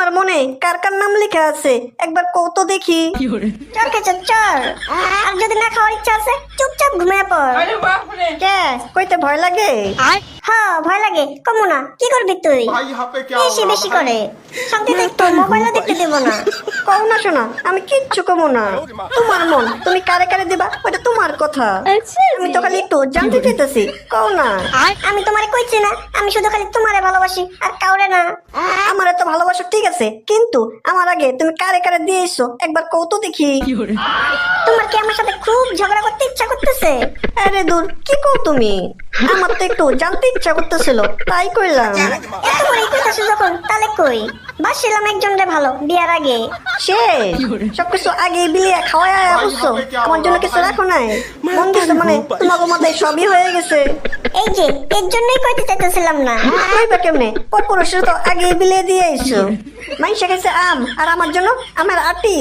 তোমার মনে কার কার নাম লেখা আছে একবার কত দেখি। চল খেচর চল, আর যদি না খাওয়ার ইচ্ছা আছে চুপচাপ ঘুমিয়ে পড়। কে কইতে ভয় লাগে? হ্যাঁ ভয় লাগে, কমু না, কি করবি তুই? भाई यहाँ पे क्या বেশি हो বেশি रहा है? করে শান্তিতে একটু মোবাইলও দেখতে দেবো না। কও না শোনা, আমি কিচ্ছু কমো না। তোমার মন তুমি কারে কারে দিবা ওটা তোমার কথা, আমি তো খালি একটু জানতে চাইতেছি। কও না। আমি তোমারে কইছি না আমি শুধু খালি তোমারে ভালোবাসি আর কাউরে না। আমার এত ভালোবাসা ঠিক আছে, কিন্তু আমার আগে তুমি কারে কারে দিয়েছো একবার কও তো দেখি। তোমার কি আমার সাথে খুব ঝগড়া করতে ইচ্ছা করতেছে? আরে দূর, কি কও তুমি? আমার তো একটু জানতে ইচ্ছা করতেছিল তাই কইলাম। এত করে কইতাছো যখন তাহলে কই, বাসছিলাম একজনরে ভালো বিয়ার আগে। সে সবকিছু আগে বিলিয়ে খাওয়ায় বুঝছো, আমার জন্য কিছু রাখো নাই। মন দিছো মানে তোমাকে মাথায় সবই হয়ে গেছে। এই যে এর জন্যই কইতে চাইতেছিলাম না। কইবা কেমনে? পরপুরুষের তো আগে বিলিয়ে দিয়ে আইছো। মাইশা খাইছে আম আর আমার জন্য আমার আটি।